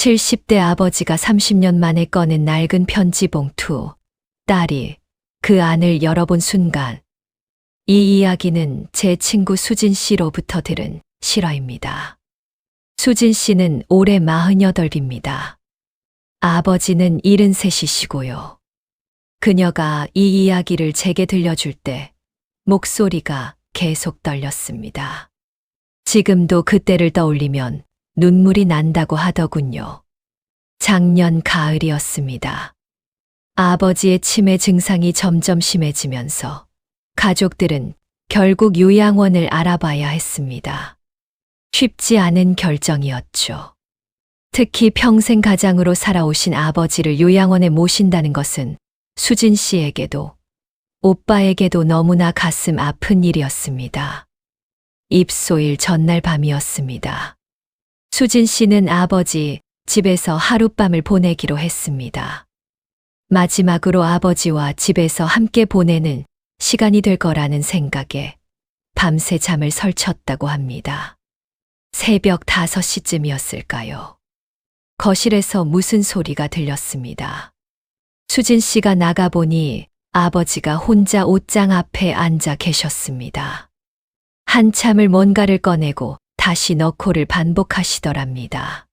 70대 아버지가 30년 만에 꺼낸 낡은 편지 봉투. 딸이 그 안을 열어본 순간, 이 이야기는 제 친구 수진 씨로부터 들은 실화입니다. 수진 씨는 올해 48입니다. 아버지는 73이시고요. 그녀가 이 이야기를 제게 들려줄 때 목소리가 계속 떨렸습니다. 지금도 그때를 떠올리면 눈물이 난다고 하더군요. 작년 가을이었습니다. 아버지의 치매 증상이 점점 심해지면서 가족들은 결국 요양원을 알아봐야 했습니다. 쉽지 않은 결정이었죠. 특히 평생 가장으로 살아오신 아버지를 요양원에 모신다는 것은 수진 씨에게도 오빠에게도 너무나 가슴 아픈 일이었습니다. 입소일 전날 밤이었습니다. 수진 씨는 아버지 집에서 하룻밤을 보내기로 했습니다. 마지막으로 아버지와 집에서 함께 보내는 시간이 될 거라는 생각에 밤새 잠을 설쳤다고 합니다. 새벽 5시쯤이었을까요? 거실에서 무슨 소리가 들렸습니다. 수진 씨가 나가보니 아버지가 혼자 옷장 앞에 앉아 계셨습니다. 한참을 뭔가를 꺼내고 다시 넣고를 반복하시더랍니다.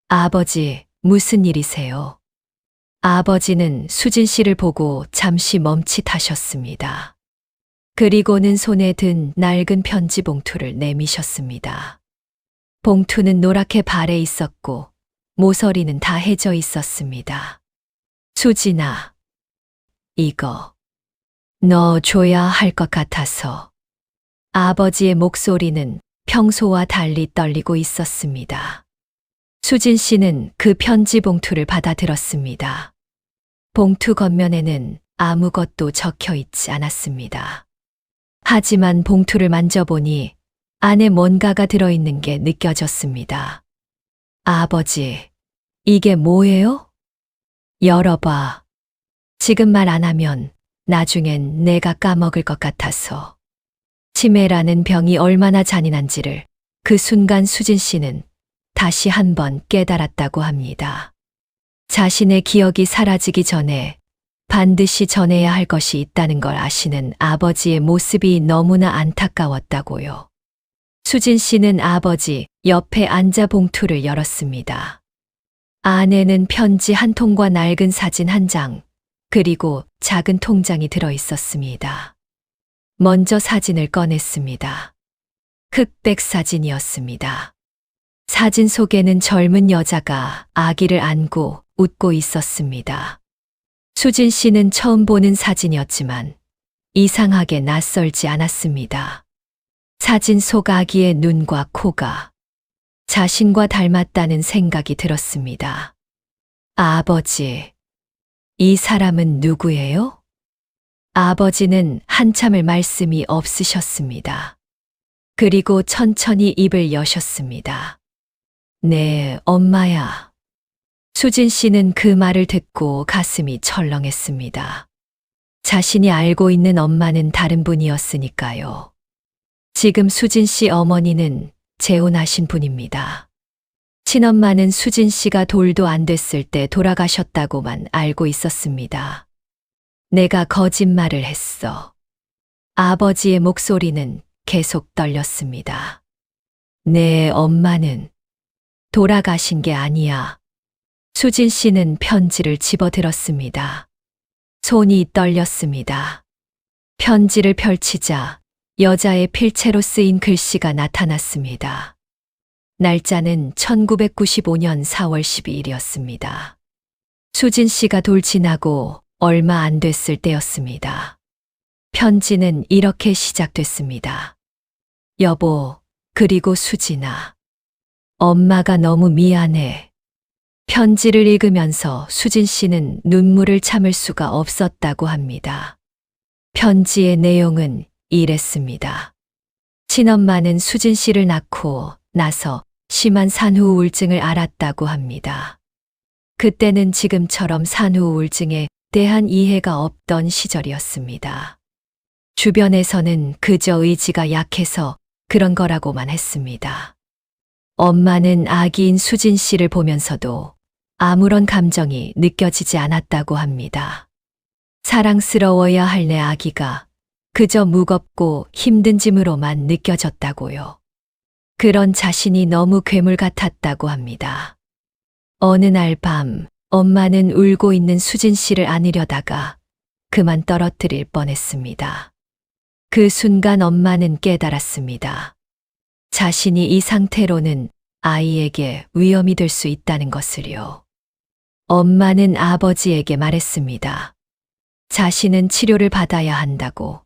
아버지, 무슨 일이세요? 아버지는 수진 씨를 보고 잠시 멈칫하셨습니다. 그리고는 손에 든 낡은 편지 봉투를 내미셨습니다. 봉투는 노랗게 발에 있었고 모서리는 다 해져 있었습니다. 수진아, 이거 너 줘야 할 것 같아서. 아버지의 목소리는 평소와 달리 떨리고 있었습니다. 수진 씨는 그 편지 봉투를 받아들었습니다. 봉투 겉면에는 아무것도 적혀 있지 않았습니다. 하지만 봉투를 만져보니 안에 뭔가가 들어있는 게 느껴졌습니다. 아버지, 이게 뭐예요? 열어봐. 지금 말 안 하면 나중엔 내가 까먹을 것 같아서. 치매라는 병이 얼마나 잔인한지를 그 순간 수진 씨는 다시 한번 깨달았다고 합니다. 자신의 기억이 사라지기 전에 반드시 전해야 할 것이 있다는 걸 아시는 아버지의 모습이 너무나 안타까웠다고요. 수진 씨는 아버지 옆에 앉아 봉투를 열었습니다. 안에는 편지 한 통과 낡은 사진 한 장, 그리고 작은 통장이 들어 있었습니다. 먼저 사진을 꺼냈습니다. 흑백 사진이었습니다. 사진 속에는 젊은 여자가 아기를 안고 웃고 있었습니다. 수진 씨는 처음 보는 사진이었지만 이상하게 낯설지 않았습니다. 사진 속 아기의 눈과 코가 자신과 닮았다는 생각이 들었습니다. 아버지, 이 사람은 누구예요? 아버지는 한참을 말씀이 없으셨습니다. 그리고 천천히 입을 여셨습니다. 네, 엄마야. 수진 씨는 그 말을 듣고 가슴이 철렁했습니다. 자신이 알고 있는 엄마는 다른 분이었으니까요. 지금 수진 씨 어머니는 재혼하신 분입니다. 친엄마는 수진 씨가 돌도 안 됐을 때 돌아가셨다고만 알고 있었습니다. 내가 거짓말을 했어. 아버지의 목소리는 계속 떨렸습니다. 내 엄마는 돌아가신 게 아니야. 수진 씨는 편지를 집어들었습니다. 손이 떨렸습니다. 편지를 펼치자 여자의 필체로 쓰인 글씨가 나타났습니다. 날짜는 1995년 4월 12일이었습니다. 수진 씨가 돌진하고 얼마 안 됐을 때였습니다. 편지는 이렇게 시작됐습니다. 여보, 그리고 수진아. 엄마가 너무 미안해. 편지를 읽으면서 수진 씨는 눈물을 참을 수가 없었다고 합니다. 편지의 내용은 이랬습니다. 친엄마는 수진 씨를 낳고 나서 심한 산후 우울증을 앓았다고 합니다. 그때는 지금처럼 산후 우울증에 대한 이해가 없던 시절이었습니다. 주변에서는 그저 의지가 약해서 그런 거라고만 했습니다. 엄마는 아기인 수진 씨를 보면서도 아무런 감정이 느껴지지 않았다고 합니다. 사랑스러워야 할 내 아기가 그저 무겁고 힘든 짐으로만 느껴졌다고요. 그런 자신이 너무 괴물 같았다고 합니다. 어느 날 밤, 엄마는 울고 있는 수진 씨를 안으려다가 그만 떨어뜨릴 뻔했습니다. 그 순간 엄마는 깨달았습니다. 자신이 이 상태로는 아이에게 위험이 될 수 있다는 것을요. 엄마는 아버지에게 말했습니다. 자신은 치료를 받아야 한다고.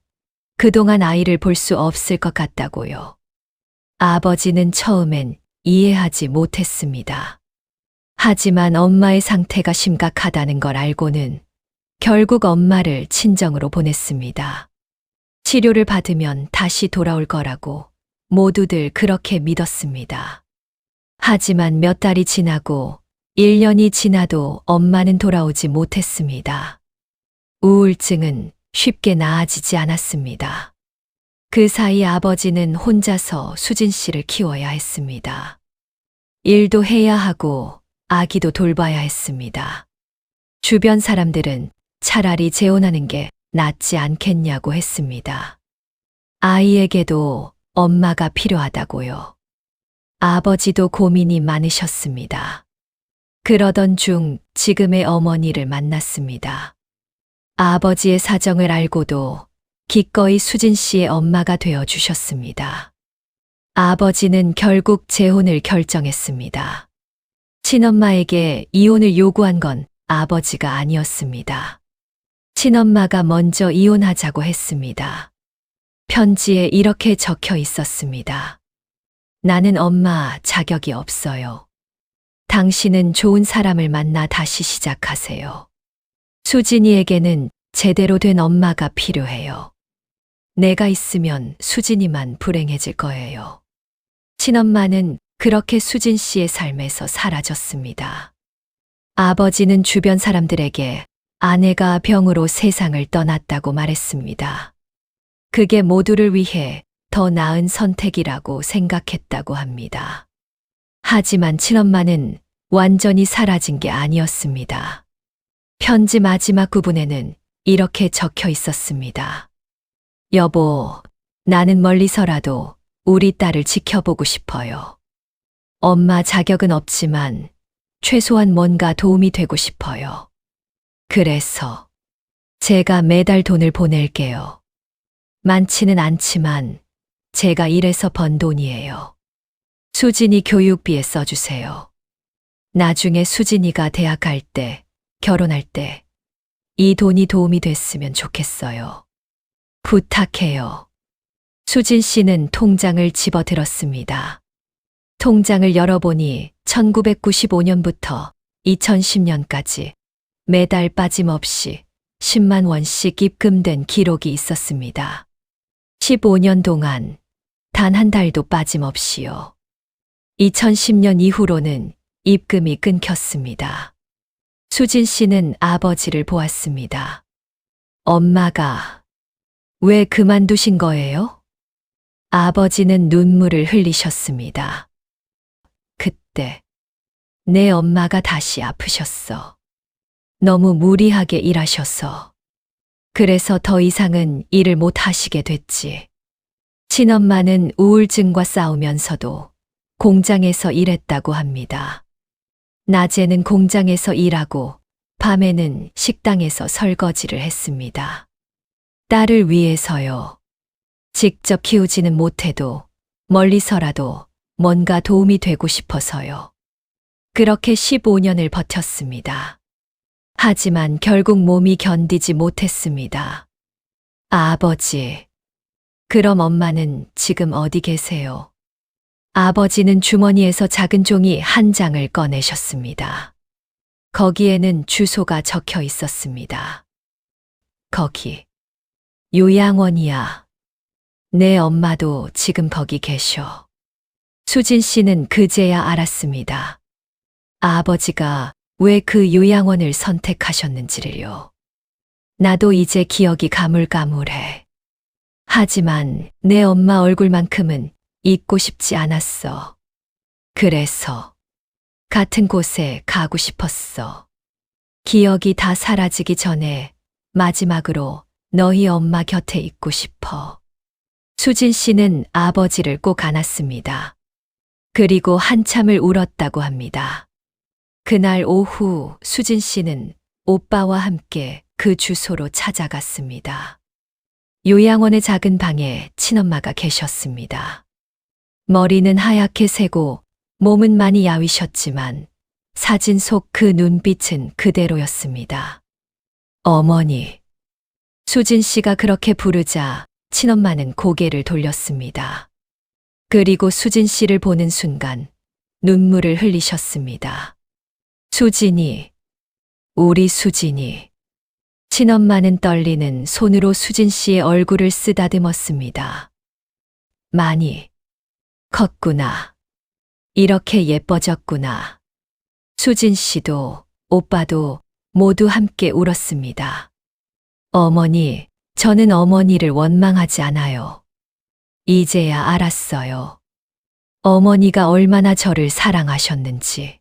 그동안 아이를 볼 수 없을 것 같다고요. 아버지는 처음엔 이해하지 못했습니다. 하지만 엄마의 상태가 심각하다는 걸 알고는 결국 엄마를 친정으로 보냈습니다. 치료를 받으면 다시 돌아올 거라고 모두들 그렇게 믿었습니다. 하지만 몇 달이 지나고 1년이 지나도 엄마는 돌아오지 못했습니다. 우울증은 쉽게 나아지지 않았습니다. 그 사이 아버지는 혼자서 수진 씨를 키워야 했습니다. 일도 해야 하고 아기도 돌봐야 했습니다. 주변 사람들은 차라리 재혼하는 게 낫지 않겠냐고 했습니다. 아이에게도 엄마가 필요하다고요. 아버지도 고민이 많으셨습니다. 그러던 중 지금의 어머니를 만났습니다. 아버지의 사정을 알고도 기꺼이 수진 씨의 엄마가 되어 주셨습니다. 아버지는 결국 재혼을 결정했습니다. 친엄마에게 이혼을 요구한 건 아버지가 아니었습니다. 친엄마가 먼저 이혼하자고 했습니다. 편지에 이렇게 적혀 있었습니다. 나는 엄마 자격이 없어요. 당신은 좋은 사람을 만나 다시 시작하세요. 수진이에게는 제대로 된 엄마가 필요해요. 내가 있으면 수진이만 불행해질 거예요. 친엄마는 그렇게 수진 씨의 삶에서 사라졌습니다. 아버지는 주변 사람들에게 아내가 병으로 세상을 떠났다고 말했습니다. 그게 모두를 위해 더 나은 선택이라고 생각했다고 합니다. 하지만 친엄마는 완전히 사라진 게 아니었습니다. 편지 마지막 부분에는 이렇게 적혀 있었습니다. 여보, 나는 멀리서라도 우리 딸을 지켜보고 싶어요. 엄마 자격은 없지만 최소한 뭔가 도움이 되고 싶어요. 그래서 제가 매달 돈을 보낼게요. 많지는 않지만 제가 일해서 번 돈이에요. 수진이 교육비에 써주세요. 나중에 수진이가 대학 갈 때, 결혼할 때 이 돈이 도움이 됐으면 좋겠어요. 부탁해요. 수진 씨는 통장을 집어들었습니다. 통장을 열어보니 1995년부터 2010년까지 매달 빠짐없이 10만 원씩 입금된 기록이 있었습니다. 15년 동안 단 한 달도 빠짐없이요. 2010년 이후로는 입금이 끊겼습니다. 수진 씨는 아버지를 보았습니다. 엄마가 왜 그만두신 거예요? 아버지는 눈물을 흘리셨습니다. 그때 내 엄마가 다시 아프셨어. 너무 무리하게 일하셔서. 그래서 더 이상은 일을 못 하시게 됐지. 친엄마는 우울증과 싸우면서도 공장에서 일했다고 합니다. 낮에는 공장에서 일하고 밤에는 식당에서 설거지를 했습니다. 딸을 위해서요. 직접 키우지는 못해도 멀리서라도 뭔가 도움이 되고 싶어서요. 그렇게 15년을 버텼습니다. 하지만 결국 몸이 견디지 못했습니다. 아버지, 그럼 엄마는 지금 어디 계세요? 아버지는 주머니에서 작은 종이 한 장을 꺼내셨습니다. 거기에는 주소가 적혀 있었습니다. 거기, 요양원이야. 내 엄마도 지금 거기 계셔. 수진 씨는 그제야 알았습니다. 아버지가 왜 그 요양원을 선택하셨는지를요. 나도 이제 기억이 가물가물해. 하지만 내 엄마 얼굴만큼은 잊고 싶지 않았어. 그래서 같은 곳에 가고 싶었어. 기억이 다 사라지기 전에 마지막으로 너희 엄마 곁에 있고 싶어. 수진 씨는 아버지를 꼭 안았습니다. 그리고 한참을 울었다고 합니다. 그날 오후 수진 씨는 오빠와 함께 그 주소로 찾아갔습니다. 요양원의 작은 방에 친엄마가 계셨습니다. 머리는 하얗게 새고 몸은 많이 야위셨지만 사진 속 그 눈빛은 그대로였습니다. 어머니. 수진 씨가 그렇게 부르자 친엄마는 고개를 돌렸습니다. 그리고 수진 씨를 보는 순간 눈물을 흘리셨습니다. 수진이, 우리 수진이. 친엄마는 떨리는 손으로 수진 씨의 얼굴을 쓰다듬었습니다. 많이 컸구나. 이렇게 예뻐졌구나. 수진 씨도 오빠도 모두 함께 울었습니다. 어머니, 저는 어머니를 원망하지 않아요. 이제야 알았어요. 어머니가 얼마나 저를 사랑하셨는지.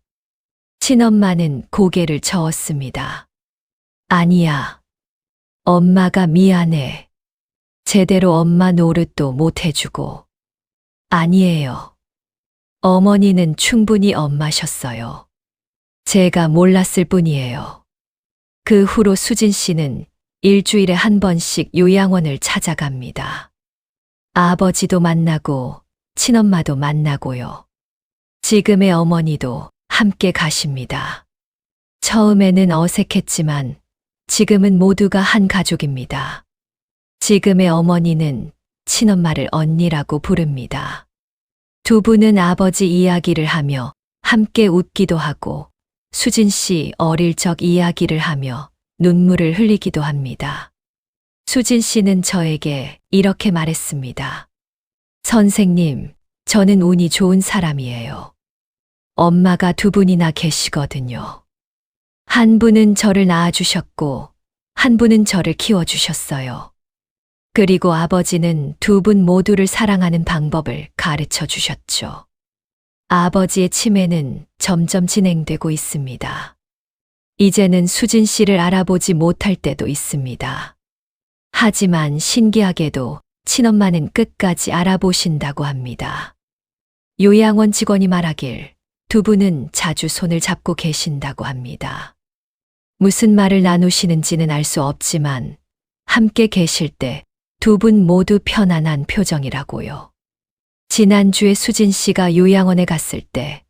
친엄마는 고개를 저었습니다. 아니야. 엄마가 미안해. 제대로 엄마 노릇도 못 해주고. 아니에요. 어머니는 충분히 엄마셨어요. 제가 몰랐을 뿐이에요. 그 후로 수진 씨는 일주일에 한 번씩 요양원을 찾아갑니다. 아버지도 만나고 친엄마도 만나고요. 지금의 어머니도 함께 가십니다. 처음에는 어색했지만 지금은 모두가 한 가족입니다. 지금의 어머니는 친엄마를 언니라고 부릅니다. 두 분은 아버지 이야기를 하며 함께 웃기도 하고 수진 씨 어릴 적 이야기를 하며 눈물을 흘리기도 합니다. 수진 씨는 저에게 이렇게 말했습니다. 선생님, 저는 운이 좋은 사람이에요. 엄마가 두 분이나 계시거든요. 한 분은 저를 낳아주셨고, 한 분은 저를 키워주셨어요. 그리고 아버지는 두 분 모두를 사랑하는 방법을 가르쳐 주셨죠. 아버지의 치매는 점점 진행되고 있습니다. 이제는 수진 씨를 알아보지 못할 때도 있습니다. 하지만 신기하게도 친엄마는 끝까지 알아보신다고 합니다. 요양원 직원이 말하길 두 분은 자주 손을 잡고 계신다고 합니다. 무슨 말을 나누시는지는 알 수 없지만 함께 계실 때 두 분 모두 편안한 표정이라고요. 지난주에 수진 씨가 요양원에 갔을 때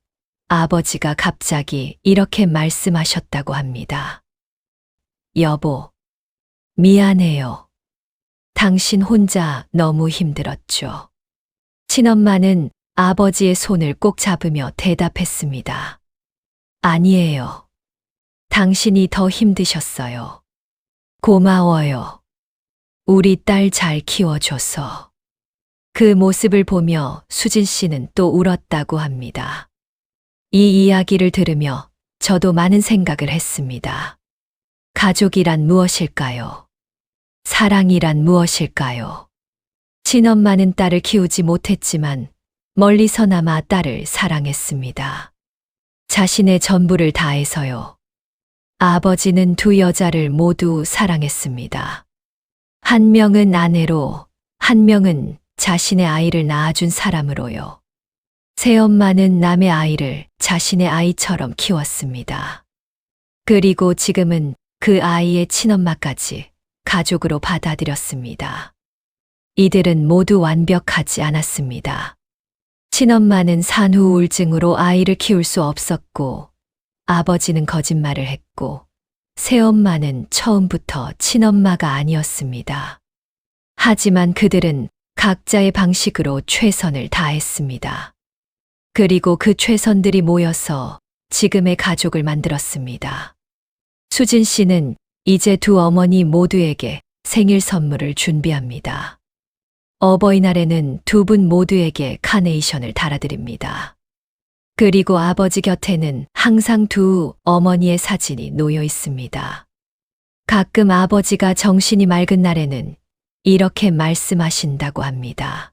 아버지가 갑자기 이렇게 말씀하셨다고 합니다. 여보, 미안해요. 당신 혼자 너무 힘들었죠. 친엄마는 아버지의 손을 꼭 잡으며 대답했습니다. 아니에요. 당신이 더 힘드셨어요. 고마워요. 우리 딸 잘 키워줘서. 그 모습을 보며 수진 씨는 또 울었다고 합니다. 이 이야기를 들으며 저도 많은 생각을 했습니다. 가족이란 무엇일까요? 사랑이란 무엇일까요? 친엄마는 딸을 키우지 못했지만 멀리서나마 딸을 사랑했습니다. 자신의 전부를 다해서요. 아버지는 두 여자를 모두 사랑했습니다. 한 명은 아내로, 한 명은 자신의 아이를 낳아준 사람으로요. 새엄마는 남의 아이를 자신의 아이처럼 키웠습니다. 그리고 지금은 그 아이의 친엄마까지 가족으로 받아들였습니다. 이들은 모두 완벽하지 않았습니다. 친엄마는 산후 우울증으로 아이를 키울 수 없었고, 아버지는 거짓말을 했고, 새엄마는 처음부터 친엄마가 아니었습니다. 하지만 그들은 각자의 방식으로 최선을 다했습니다. 그리고 그 최선들이 모여서 지금의 가족을 만들었습니다. 수진 씨는 이제 두 어머니 모두에게 생일 선물을 준비합니다. 어버이날에는 두 분 모두에게 카네이션을 달아드립니다. 그리고 아버지 곁에는 항상 두 어머니의 사진이 놓여 있습니다. 가끔 아버지가 정신이 맑은 날에는 이렇게 말씀하신다고 합니다.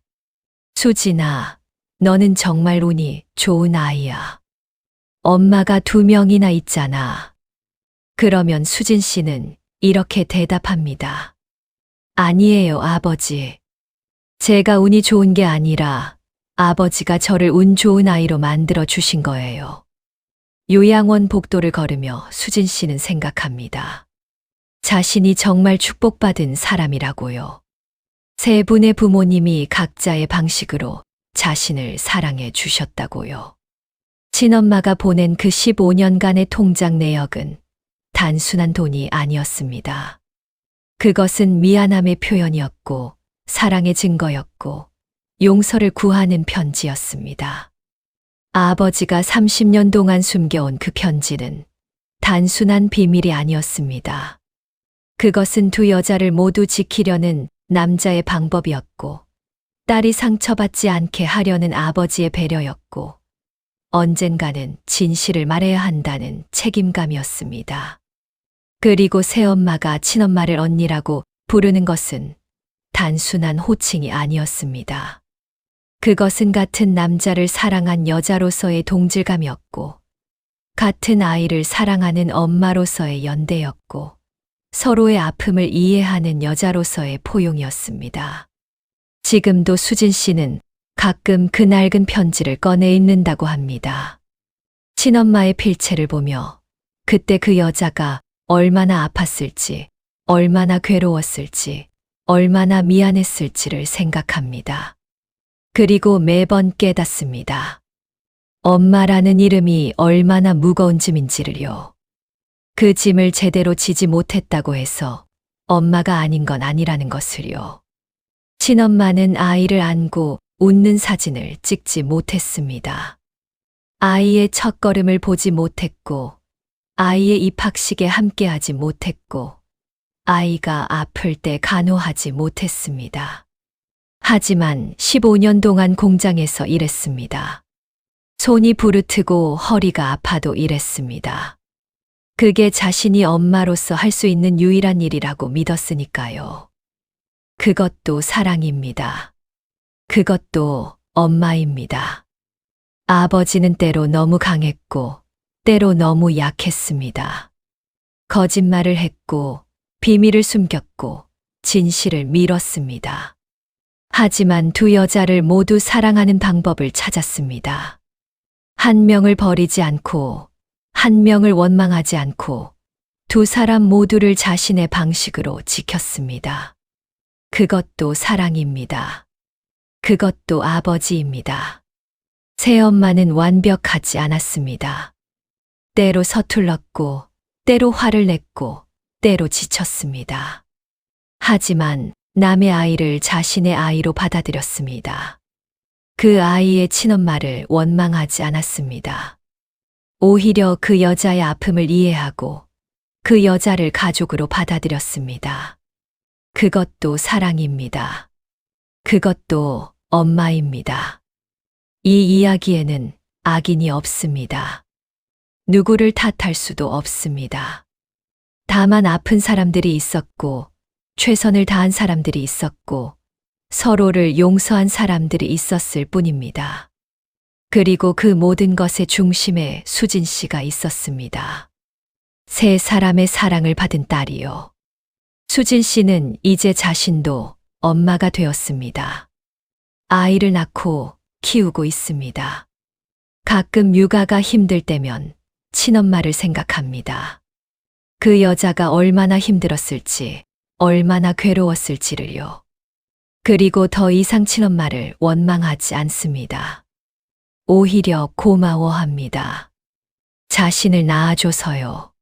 수진아, 너는 정말 운이 좋은 아이야. 엄마가 2명이나 있잖아. 그러면 수진 씨는 이렇게 대답합니다. 아니에요, 아버지. 제가 운이 좋은 게 아니라 아버지가 저를 운 좋은 아이로 만들어 주신 거예요. 요양원 복도를 걸으며 수진 씨는 생각합니다. 자신이 정말 축복받은 사람이라고요. 세 분의 부모님이 각자의 방식으로 자신을 사랑해 주셨다고요. 친엄마가 보낸 그 15년간의 통장 내역은 단순한 돈이 아니었습니다. 그것은 미안함의 표현이었고, 사랑의 증거였고, 용서를 구하는 편지였습니다. 아버지가 30년 동안 숨겨온 그 편지는 단순한 비밀이 아니었습니다. 그것은 두 여자를 모두 지키려는 남자의 방법이었고, 딸이 상처받지 않게 하려는 아버지의 배려였고, 언젠가는 진실을 말해야 한다는 책임감이었습니다. 그리고 새엄마가 친엄마를 언니라고 부르는 것은 단순한 호칭이 아니었습니다. 그것은 같은 남자를 사랑한 여자로서의 동질감이었고, 같은 아이를 사랑하는 엄마로서의 연대였고, 서로의 아픔을 이해하는 여자로서의 포용이었습니다. 지금도 수진 씨는 가끔 그 낡은 편지를 꺼내 읽는다고 합니다. 친엄마의 필체를 보며 그때 그 여자가 얼마나 아팠을지, 얼마나 괴로웠을지, 얼마나 미안했을지를 생각합니다. 그리고 매번 깨닫습니다. 엄마라는 이름이 얼마나 무거운 짐인지를요. 그 짐을 제대로 지지 못했다고 해서 엄마가 아닌 건 아니라는 것을요. 친엄마는 아이를 안고 웃는 사진을 찍지 못했습니다. 아이의 첫걸음을 보지 못했고, 아이의 입학식에 함께하지 못했고, 아이가 아플 때 간호하지 못했습니다. 하지만 15년 동안 공장에서 일했습니다. 손이 부르트고 허리가 아파도 일했습니다. 그게 자신이 엄마로서 할 수 있는 유일한 일이라고 믿었으니까요. 그것도 사랑입니다. 그것도 엄마입니다. 아버지는 때로 너무 강했고, 때로 너무 약했습니다. 거짓말을 했고, 비밀을 숨겼고, 진실을 밀었습니다. 하지만 두 여자를 모두 사랑하는 방법을 찾았습니다. 한 명을 버리지 않고, 한 명을 원망하지 않고, 두 사람 모두를 자신의 방식으로 지켰습니다. 그것도 사랑입니다. 그것도 아버지입니다. 새엄마는 완벽하지 않았습니다. 때로 서툴렀고, 때로 화를 냈고, 때로 지쳤습니다. 하지만 남의 아이를 자신의 아이로 받아들였습니다. 그 아이의 친엄마를 원망하지 않았습니다. 오히려 그 여자의 아픔을 이해하고 그 여자를 가족으로 받아들였습니다. 그것도 사랑입니다. 그것도 엄마입니다. 이 이야기에는 악인이 없습니다. 누구를 탓할 수도 없습니다. 다만 아픈 사람들이 있었고, 최선을 다한 사람들이 있었고, 서로를 용서한 사람들이 있었을 뿐입니다. 그리고 그 모든 것의 중심에 수진 씨가 있었습니다. 세 사람의 사랑을 받은 딸이요. 수진 씨는 이제 자신도 엄마가 되었습니다. 아이를 낳고 키우고 있습니다. 가끔 육아가 힘들 때면 친엄마를 생각합니다. 그 여자가 얼마나 힘들었을지, 얼마나 괴로웠을지를요. 그리고 더 이상 친엄마를 원망하지 않습니다. 오히려 고마워합니다. 자신을 낳아줘서요.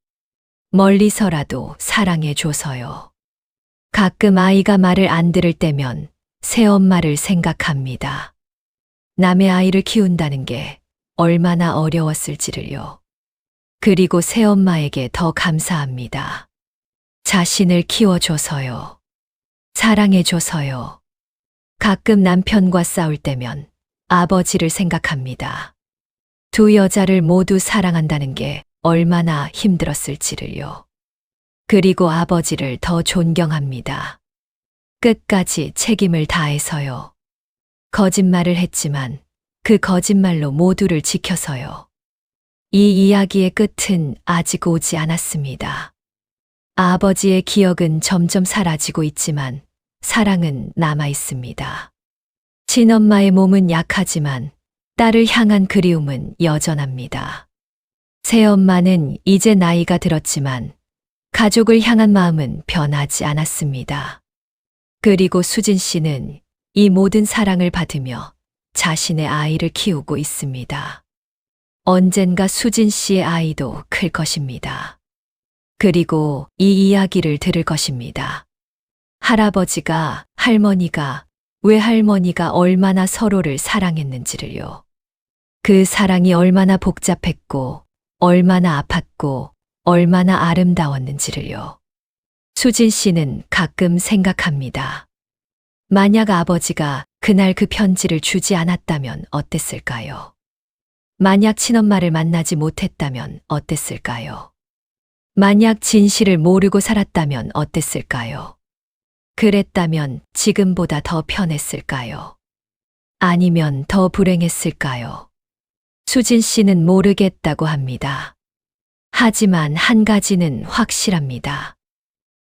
멀리서라도 사랑해줘서요. 가끔 아이가 말을 안 들을 때면 새엄마를 생각합니다. 남의 아이를 키운다는 게 얼마나 어려웠을지를요. 그리고 새엄마에게 더 감사합니다. 자신을 키워줘서요. 사랑해줘서요. 가끔 남편과 싸울 때면 아버지를 생각합니다. 두 여자를 모두 사랑한다는 게 얼마나 힘들었을지를요. 그리고 아버지를 더 존경합니다. 끝까지 책임을 다해서요. 거짓말을 했지만 그 거짓말로 모두를 지켜서요. 이 이야기의 끝은 아직 오지 않았습니다. 아버지의 기억은 점점 사라지고 있지만 사랑은 남아 있습니다. 친엄마의 몸은 약하지만 딸을 향한 그리움은 여전합니다. 새엄마는 이제 나이가 들었지만 가족을 향한 마음은 변하지 않았습니다. 그리고 수진 씨는 이 모든 사랑을 받으며 자신의 아이를 키우고 있습니다. 언젠가 수진 씨의 아이도 클 것입니다. 그리고 이 이야기를 들을 것입니다. 할아버지가, 할머니가, 외할머니가 얼마나 서로를 사랑했는지를요. 그 사랑이 얼마나 복잡했고, 얼마나 아팠고, 얼마나 아름다웠는지를요. 수진 씨는 가끔 생각합니다. 만약 아버지가 그날 그 편지를 주지 않았다면 어땠을까요? 만약 친엄마를 만나지 못했다면 어땠을까요? 만약 진실을 모르고 살았다면 어땠을까요? 그랬다면 지금보다 더 편했을까요? 아니면 더 불행했을까요? 수진 씨는 모르겠다고 합니다. 하지만 한 가지는 확실합니다.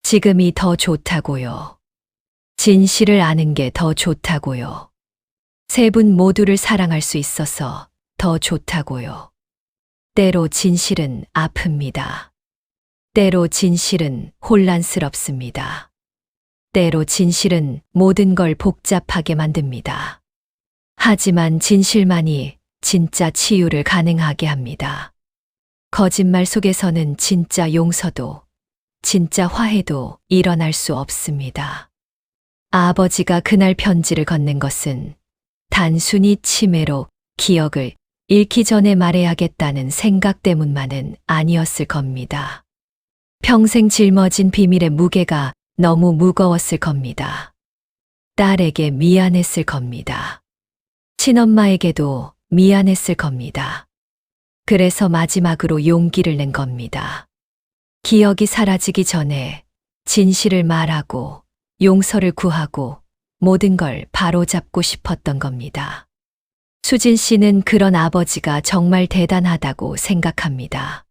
지금이 더 좋다고요. 진실을 아는 게 더 좋다고요. 세 분 모두를 사랑할 수 있어서 더 좋다고요. 때로 진실은 아픕니다. 때로 진실은 혼란스럽습니다. 때로 진실은 모든 걸 복잡하게 만듭니다. 하지만 진실만이 진짜 치유를 가능하게 합니다. 거짓말 속에서는 진짜 용서도, 진짜 화해도 일어날 수 없습니다. 아버지가 그날 편지를 건넨 것은 단순히 치매로 기억을 잃기 전에 말해야겠다는 생각 때문만은 아니었을 겁니다. 평생 짊어진 비밀의 무게가 너무 무거웠을 겁니다. 딸에게 미안했을 겁니다. 친엄마에게도 미안했을 겁니다. 그래서 마지막으로 용기를 낸 겁니다. 기억이 사라지기 전에 진실을 말하고 용서를 구하고 모든 걸 바로잡고 싶었던 겁니다. 수진 씨는 그런 아버지가 정말 대단하다고 생각합니다.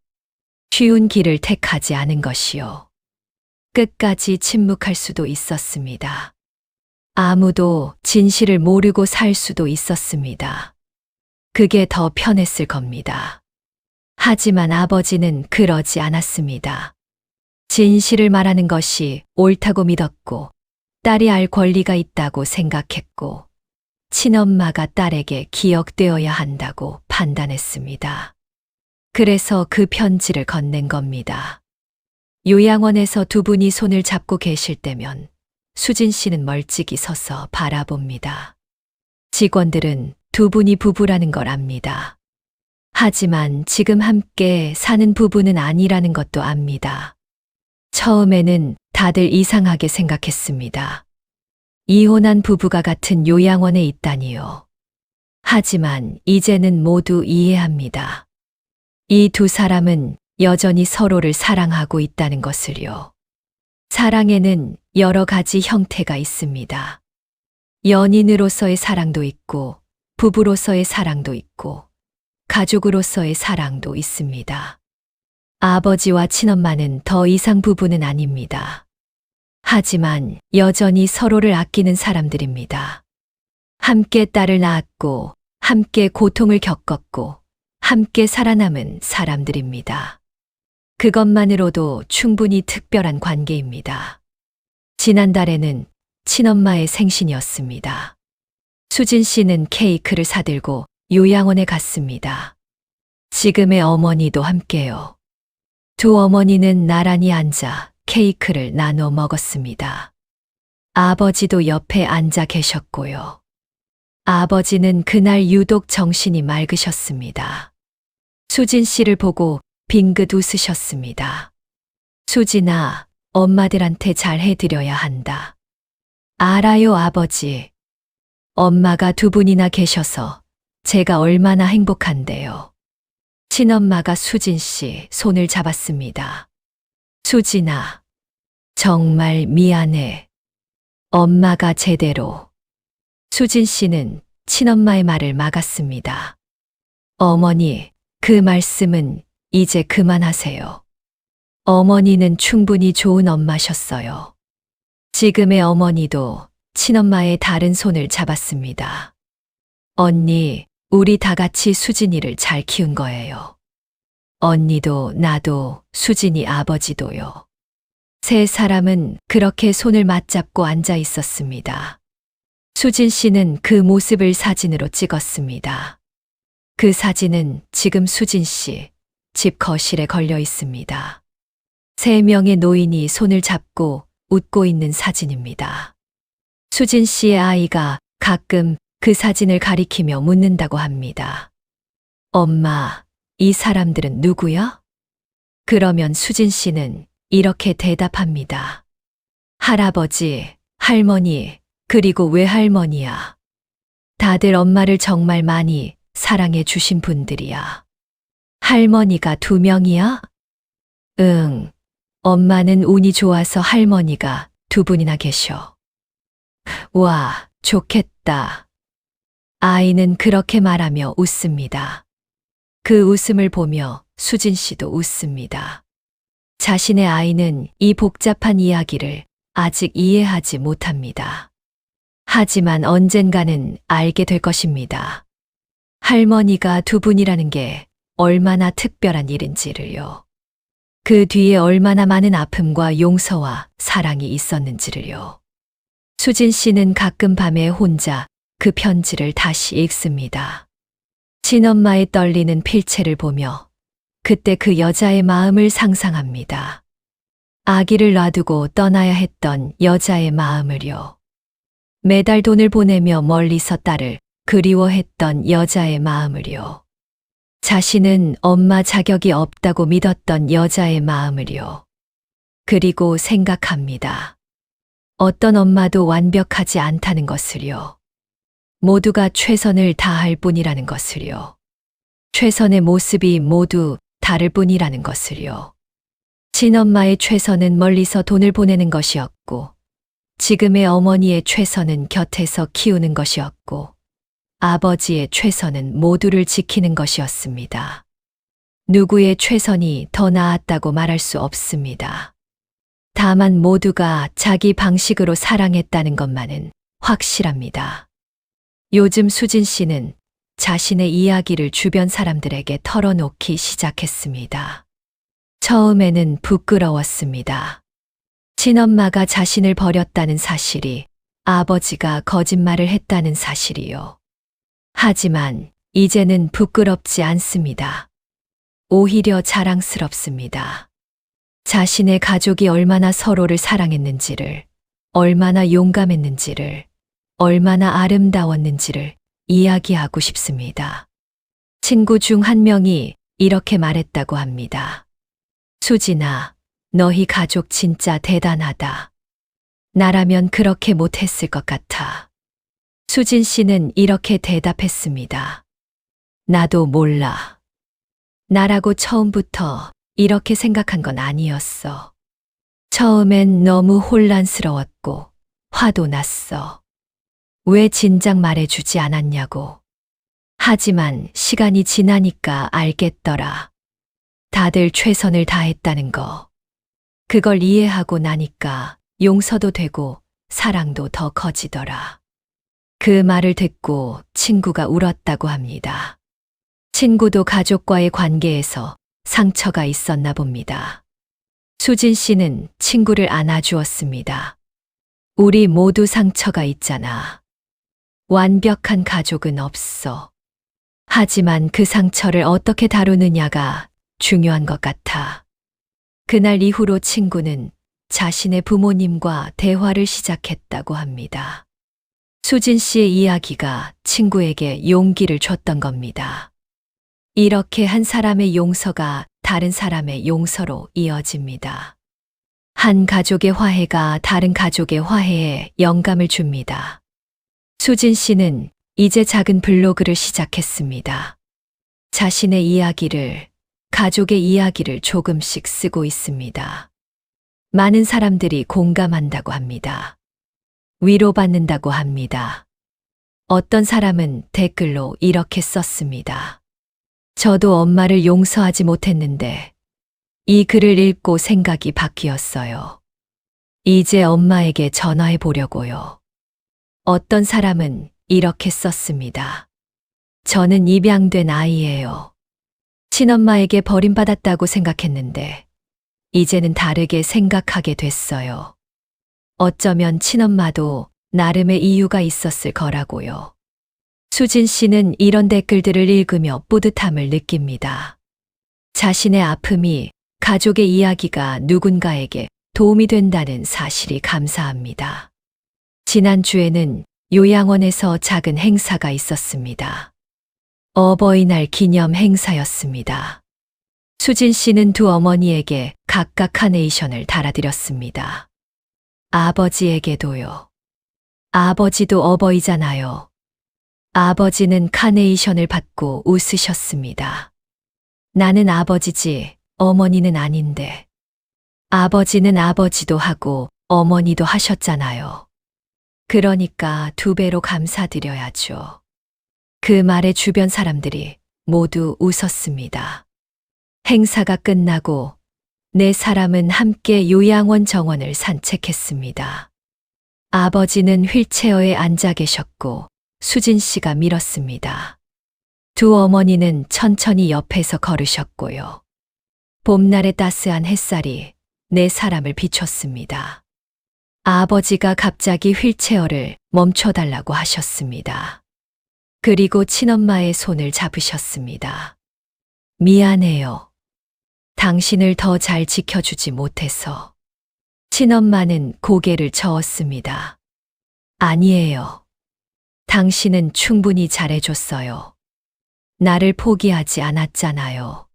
쉬운 길을 택하지 않은 것이요. 끝까지 침묵할 수도 있었습니다. 아무도 진실을 모르고 살 수도 있었습니다. 그게 더 편했을 겁니다. 하지만 아버지는 그러지 않았습니다. 진실을 말하는 것이 옳다고 믿었고, 딸이 알 권리가 있다고 생각했고, 친엄마가 딸에게 기억되어야 한다고 판단했습니다. 그래서 그 편지를 건넨 겁니다. 요양원에서 두 분이 손을 잡고 계실 때면 수진 씨는 멀찍이 서서 바라봅니다. 직원들은 두 분이 부부라는 걸 압니다. 하지만 지금 함께 사는 부부는 아니라는 것도 압니다. 처음에는 다들 이상하게 생각했습니다. 이혼한 부부가 같은 요양원에 있다니요. 하지만 이제는 모두 이해합니다. 이 두 사람은 여전히 서로를 사랑하고 있다는 것을요. 사랑에는 여러 가지 형태가 있습니다. 연인으로서의 사랑도 있고, 부부로서의 사랑도 있고, 가족으로서의 사랑도 있습니다. 아버지와 친엄마는 더 이상 부부는 아닙니다. 하지만 여전히 서로를 아끼는 사람들입니다. 함께 딸을 낳았고, 함께 고통을 겪었고, 함께 살아남은 사람들입니다. 그것만으로도 충분히 특별한 관계입니다. 지난달에는 친엄마의 생신이었습니다. 수진 씨는 케이크를 사들고 요양원에 갔습니다. 지금의 어머니도 함께요. 두 어머니는 나란히 앉아 케이크를 나눠 먹었습니다. 아버지도 옆에 앉아 계셨고요. 아버지는 그날 유독 정신이 맑으셨습니다. 수진 씨를 보고 빙긋 웃으셨습니다. 수진아, 엄마들한테 잘 해드려야 한다. 알아요, 아버지. 엄마가 두 분이나 계셔서 제가 얼마나 행복한데요. 친엄마가 수진 씨 손을 잡았습니다. 수진아, 정말 미안해. 엄마가 제대로. 수진 씨는 친엄마의 말을 막았습니다. 어머니, 그 말씀은 이제 그만하세요. 어머니는 충분히 좋은 엄마셨어요. 지금의 어머니도 친엄마의 다른 손을 잡았습니다. 언니, 우리 다 같이 수진이를 잘 키운 거예요. 언니도 나도 수진이 아버지도요. 세 사람은 그렇게 손을 맞잡고 앉아 있었습니다. 수진 씨는 그 모습을 사진으로 찍었습니다. 그 사진은 지금 수진 씨 집 거실에 걸려 있습니다. 세 명의 노인이 손을 잡고 웃고 있는 사진입니다. 수진 씨의 아이가 가끔 그 사진을 가리키며 묻는다고 합니다. 엄마, 이 사람들은 누구야? 그러면 수진 씨는 이렇게 대답합니다. 할아버지, 할머니, 그리고 외할머니야. 다들 엄마를 정말 많이 사랑해 주신 분들이야. 할머니가 2명이야? 응. 엄마는 운이 좋아서 할머니가 2분이나 계셔. 와, 좋겠다. 아이는 그렇게 말하며 웃습니다. 그 웃음을 보며 수진 씨도 웃습니다. 자신의 아이는 이 복잡한 이야기를 아직 이해하지 못합니다. 하지만 언젠가는 알게 될 것입니다. 할머니가 2분이라는 게 얼마나 특별한 일인지를요. 그 뒤에 얼마나 많은 아픔과 용서와 사랑이 있었는지를요. 수진 씨는 가끔 밤에 혼자 그 편지를 다시 읽습니다. 친엄마의 떨리는 필체를 보며 그때 그 여자의 마음을 상상합니다. 아기를 놔두고 떠나야 했던 여자의 마음을요. 매달 돈을 보내며 멀리서 딸을 그리워했던 여자의 마음을요. 자신은 엄마 자격이 없다고 믿었던 여자의 마음을요. 그리고 생각합니다. 어떤 엄마도 완벽하지 않다는 것을요. 모두가 최선을 다할 뿐이라는 것을요. 최선의 모습이 모두 다를 뿐이라는 것을요. 친엄마의 최선은 멀리서 돈을 보내는 것이었고, 지금의 어머니의 최선은 곁에서 키우는 것이었고, 아버지의 최선은 모두를 지키는 것이었습니다. 누구의 최선이 더 나았다고 말할 수 없습니다. 다만 모두가 자기 방식으로 사랑했다는 것만은 확실합니다. 요즘 수진 씨는 자신의 이야기를 주변 사람들에게 털어놓기 시작했습니다. 처음에는 부끄러웠습니다. 친엄마가 자신을 버렸다는 사실이, 아버지가 거짓말을 했다는 사실이요. 하지만 이제는 부끄럽지 않습니다. 오히려 자랑스럽습니다. 자신의 가족이 얼마나 서로를 사랑했는지를, 얼마나 용감했는지를, 얼마나 아름다웠는지를 이야기하고 싶습니다. 친구 중 한 명이 이렇게 말했다고 합니다. 수진아, 너희 가족 진짜 대단하다. 나라면 그렇게 못했을 것 같아. 수진 씨는 이렇게 대답했습니다. 나도 몰라. 나라고 처음부터 이렇게 생각한 건 아니었어. 처음엔 너무 혼란스러웠고 화도 났어. 왜 진작 말해주지 않았냐고. 하지만 시간이 지나니까 알겠더라. 다들 최선을 다했다는 거. 그걸 이해하고 나니까 용서도 되고 사랑도 더 커지더라. 그 말을 듣고 친구가 울었다고 합니다. 친구도 가족과의 관계에서 상처가 있었나 봅니다. 수진 씨는 친구를 안아주었습니다. 우리 모두 상처가 있잖아. 완벽한 가족은 없어. 하지만 그 상처를 어떻게 다루느냐가 중요한 것 같아. 그날 이후로 친구는 자신의 부모님과 대화를 시작했다고 합니다. 수진 씨의 이야기가 친구에게 용기를 줬던 겁니다. 이렇게 한 사람의 용서가 다른 사람의 용서로 이어집니다. 한 가족의 화해가 다른 가족의 화해에 영감을 줍니다. 수진 씨는 이제 작은 블로그를 시작했습니다. 자신의 이야기를, 가족의 이야기를 조금씩 쓰고 있습니다. 많은 사람들이 공감한다고 합니다. 위로받는다고 합니다. 어떤 사람은 댓글로 이렇게 썼습니다. 저도 엄마를 용서하지 못했는데 이 글을 읽고 생각이 바뀌었어요. 이제 엄마에게 전화해 보려고요. 어떤 사람은 이렇게 썼습니다. 저는 입양된 아이예요. 친엄마에게 버림받았다고 생각했는데 이제는 다르게 생각하게 됐어요. 어쩌면 친엄마도 나름의 이유가 있었을 거라고요. 수진 씨는 이런 댓글들을 읽으며 뿌듯함을 느낍니다. 자신의 아픔이 가족의 이야기가 누군가에게 도움이 된다는 사실이 감사합니다. 지난주에는 요양원에서 작은 행사가 있었습니다. 어버이날 기념 행사였습니다. 수진 씨는 두 어머니에게 각각 카네이션을 달아드렸습니다. 아버지에게도요. 아버지도 어버이잖아요. 아버지는 카네이션을 받고 웃으셨습니다. 나는 아버지지 어머니는 아닌데. 아버지는 아버지도 하고 어머니도 하셨잖아요. 그러니까 2배로 감사드려야죠. 그 말에 주변 사람들이 모두 웃었습니다. 행사가 끝나고 4사람은 함께 요양원 정원을 산책했습니다. 아버지는 휠체어에 앉아 계셨고 수진 씨가 밀었습니다. 두 어머니는 천천히 옆에서 걸으셨고요. 봄날의 따스한 햇살이 4사람을 비췄습니다. 아버지가 갑자기 휠체어를 멈춰달라고 하셨습니다. 그리고 친엄마의 손을 잡으셨습니다. 미안해요. 당신을 더 잘 지켜주지 못해서. 친엄마는 고개를 저었습니다. 아니에요. 당신은 충분히 잘해줬어요. 나를 포기하지 않았잖아요.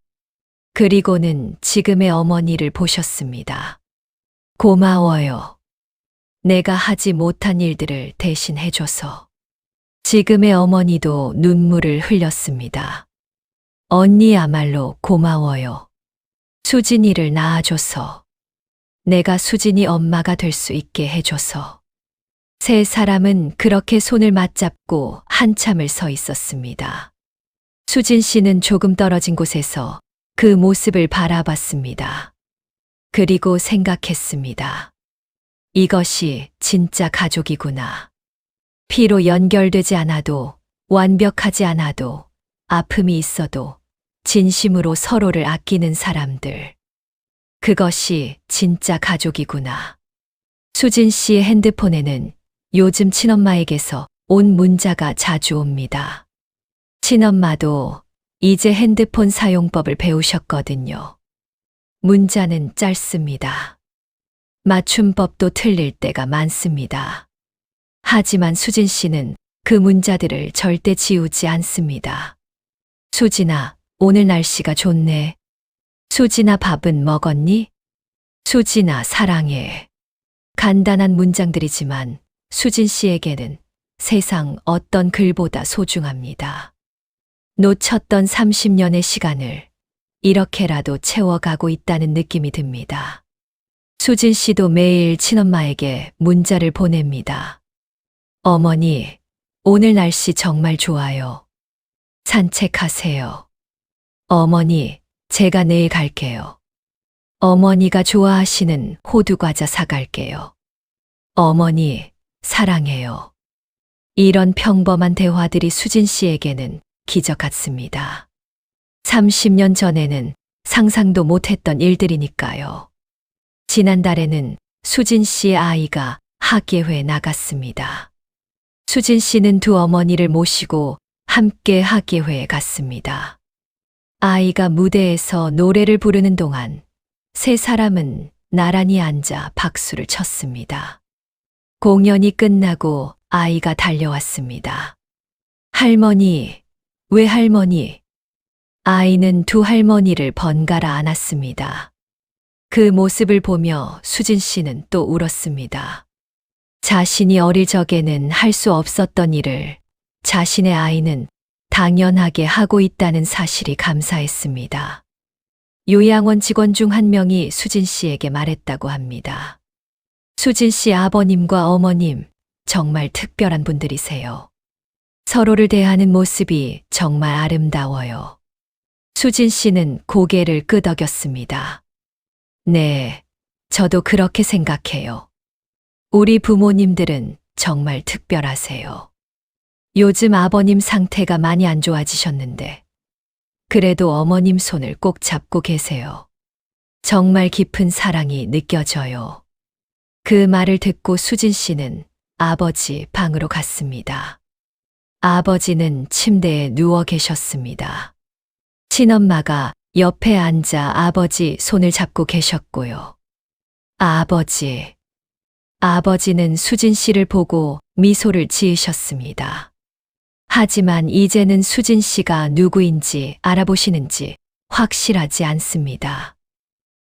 그리고는 지금의 어머니를 보셨습니다. 고마워요. 내가 하지 못한 일들을 대신 해줘서. 지금의 어머니도 눈물을 흘렸습니다. 언니야말로 고마워요. 수진이를 낳아줘서. 내가 수진이 엄마가 될 수 있게 해줘서. 3사람은 그렇게 손을 맞잡고 한참을 서 있었습니다. 수진 씨는 조금 떨어진 곳에서 그 모습을 바라봤습니다. 그리고 생각했습니다. 이것이 진짜 가족이구나. 피로 연결되지 않아도, 완벽하지 않아도, 아픔이 있어도 진심으로 서로를 아끼는 사람들. 그것이 진짜 가족이구나. 수진 씨의 핸드폰에는 요즘 친엄마에게서 온 문자가 자주 옵니다. 친엄마도 이제 핸드폰 사용법을 배우셨거든요. 문자는 짧습니다. 맞춤법도 틀릴 때가 많습니다. 하지만 수진 씨는 그 문자들을 절대 지우지 않습니다. 수진아, 오늘 날씨가 좋네. 수진아, 밥은 먹었니? 수진아, 사랑해. 간단한 문장들이지만 수진 씨에게는 세상 어떤 글보다 소중합니다. 놓쳤던 30년의 시간을 이렇게라도 채워가고 있다는 느낌이 듭니다. 수진 씨도 매일 친엄마에게 문자를 보냅니다. 어머니, 오늘 날씨 정말 좋아요. 산책하세요. 어머니, 제가 내일 갈게요. 어머니가 좋아하시는 호두과자 사갈게요. 어머니, 사랑해요. 이런 평범한 대화들이 수진 씨에게는 기적 같습니다. 30년 전에는 상상도 못했던 일들이니까요. 지난달에는 수진 씨의 아이가 학예회에 나갔습니다. 수진 씨는 두 어머니를 모시고 함께 학예회에 갔습니다. 아이가 무대에서 노래를 부르는 동안 3사람은 나란히 앉아 박수를 쳤습니다. 공연이 끝나고 아이가 달려왔습니다. 할머니, 외할머니. 아이는 두 할머니를 번갈아 안았습니다. 그 모습을 보며 수진 씨는 또 울었습니다. 자신이 어릴 적에는 할 수 없었던 일을 자신의 아이는 당연하게 하고 있다는 사실이 감사했습니다. 요양원 직원 중 한 명이 수진 씨에게 말했다고 합니다. 수진 씨 아버님과 어머님, 정말 특별한 분들이세요. 서로를 대하는 모습이 정말 아름다워요. 수진 씨는 고개를 끄덕였습니다. 네, 저도 그렇게 생각해요. 우리 부모님들은 정말 특별하세요. 요즘 아버님 상태가 많이 안 좋아지셨는데, 그래도 어머님 손을 꼭 잡고 계세요. 정말 깊은 사랑이 느껴져요. 그 말을 듣고 수진 씨는 아버지 방으로 갔습니다. 아버지는 침대에 누워 계셨습니다. 친엄마가 옆에 앉아 아버지 손을 잡고 계셨고요. 아버지는 수진 씨를 보고 미소를 지으셨습니다. 하지만 이제는 수진 씨가 누구인지 알아보시는지 확실하지 않습니다.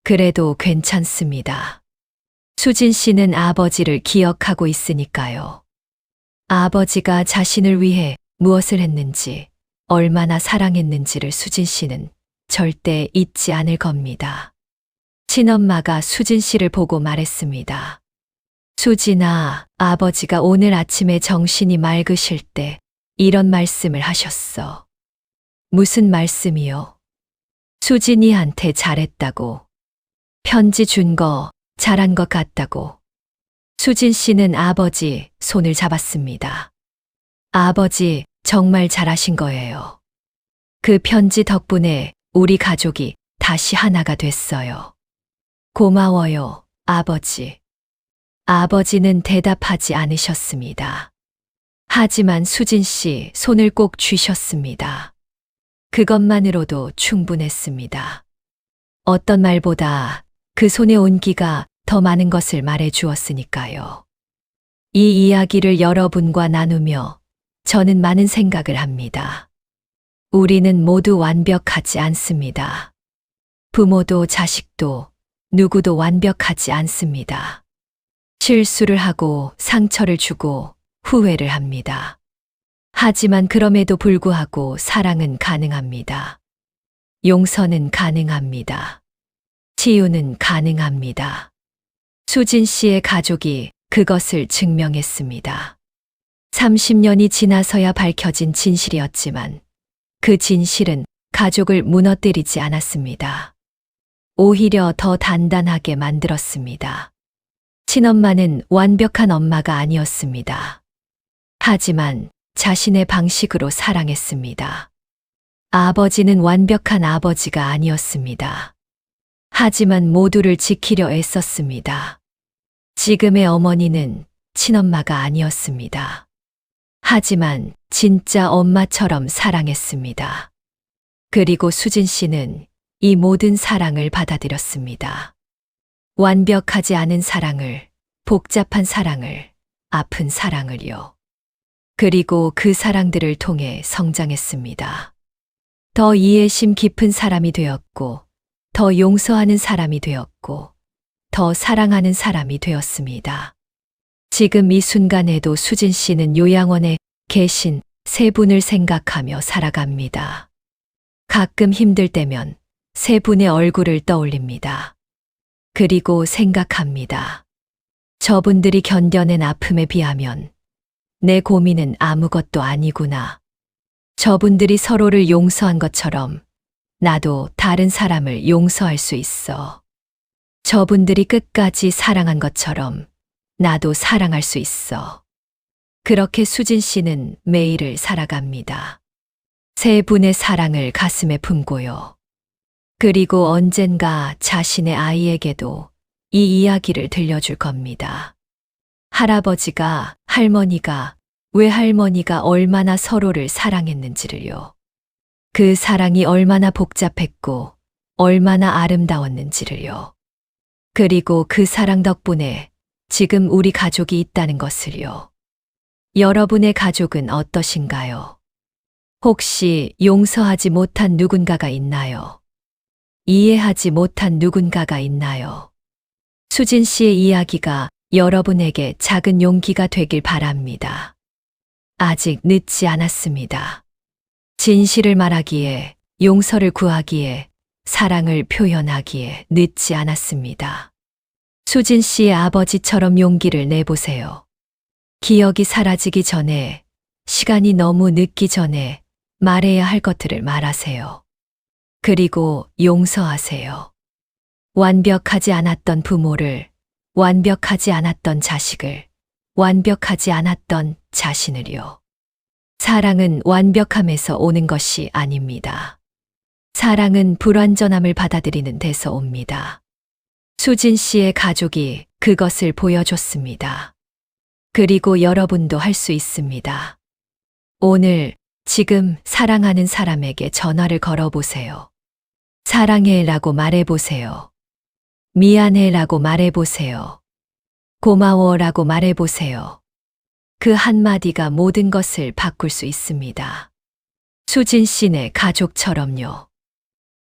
그래도 괜찮습니다. 수진 씨는 아버지를 기억하고 있으니까요. 아버지가 자신을 위해 무엇을 했는지, 얼마나 사랑했는지를 수진 씨는 절대 잊지 않을 겁니다. 친엄마가 수진 씨를 보고 말했습니다. 수진아, 아버지가 오늘 아침에 정신이 맑으실 때 이런 말씀을 하셨어. 무슨 말씀이요? 수진이한테 잘했다고. 편지 준 거 잘한 것 같다고. 수진 씨는 아버지 손을 잡았습니다. 아버지, 정말 잘하신 거예요. 그 편지 덕분에 우리 가족이 다시 하나가 됐어요. 고마워요, 아버지. 아버지는 대답하지 않으셨습니다. 하지만 수진 씨 손을 꼭 쥐셨습니다. 그것만으로도 충분했습니다. 어떤 말보다 그 손의 온기가 더 많은 것을 말해 주었으니까요. 이 이야기를 여러분과 나누며 저는 많은 생각을 합니다. 우리는 모두 완벽하지 않습니다. 부모도 자식도 누구도 완벽하지 않습니다. 실수를 하고 상처를 주고 후회를 합니다. 하지만 그럼에도 불구하고 사랑은 가능합니다. 용서는 가능합니다. 치유는 가능합니다. 수진 씨의 가족이 그것을 증명했습니다. 30년이 지나서야 밝혀진 진실이었지만 그 진실은 가족을 무너뜨리지 않았습니다. 오히려 더 단단하게 만들었습니다. 친엄마는 완벽한 엄마가 아니었습니다. 하지만 자신의 방식으로 사랑했습니다. 아버지는 완벽한 아버지가 아니었습니다. 하지만 모두를 지키려 애썼습니다. 지금의 어머니는 친엄마가 아니었습니다. 하지만 진짜 엄마처럼 사랑했습니다. 그리고 수진 씨는 이 모든 사랑을 받아들였습니다. 완벽하지 않은 사랑을, 복잡한 사랑을, 아픈 사랑을요. 그리고 그 사랑들을 통해 성장했습니다. 더 이해심 깊은 사람이 되었고, 더 용서하는 사람이 되었고, 더 사랑하는 사람이 되었습니다. 지금 이 순간에도 수진 씨는 요양원에 계신 세 분을 생각하며 살아갑니다. 가끔 힘들 때면 세 분의 얼굴을 떠올립니다. 그리고 생각합니다. 저분들이 견뎌낸 아픔에 비하면 내 고민은 아무것도 아니구나. 저분들이 서로를 용서한 것처럼 나도 다른 사람을 용서할 수 있어. 저분들이 끝까지 사랑한 것처럼 나도 사랑할 수 있어. 그렇게 수진 씨는 매일을 살아갑니다. 세 분의 사랑을 가슴에 품고요. 그리고 언젠가 자신의 아이에게도 이 이야기를 들려줄 겁니다. 할아버지가, 할머니가, 외할머니가 얼마나 서로를 사랑했는지를요. 그 사랑이 얼마나 복잡했고 얼마나 아름다웠는지를요. 그리고 그 사랑 덕분에 지금 우리 가족이 있다는 것을요. 여러분의 가족은 어떠신가요? 혹시 용서하지 못한 누군가가 있나요? 이해하지 못한 누군가가 있나요? 수진 씨의 이야기가 여러분에게 작은 용기가 되길 바랍니다. 아직 늦지 않았습니다. 진실을 말하기에, 용서를 구하기에, 사랑을 표현하기에 늦지 않았습니다. 수진 씨의 아버지처럼 용기를 내보세요. 기억이 사라지기 전에 시간이 너무 늦기 전에 말해야 할 것들을 말하세요. 그리고 용서하세요. 완벽하지 않았던 부모를, 완벽하지 않았던 자식을, 완벽하지 않았던 자신을요. 사랑은 완벽함에서 오는 것이 아닙니다. 사랑은 불완전함을 받아들이는 데서 옵니다. 수진 씨의 가족이 그것을 보여줬습니다. 그리고 여러분도 할 수 있습니다. 오늘, 지금 사랑하는 사람에게 전화를 걸어보세요. 사랑해 라고 말해보세요. 미안해 라고 말해보세요. 고마워 라고 말해보세요. 그 한마디가 모든 것을 바꿀 수 있습니다. 수진 씨네 가족처럼요.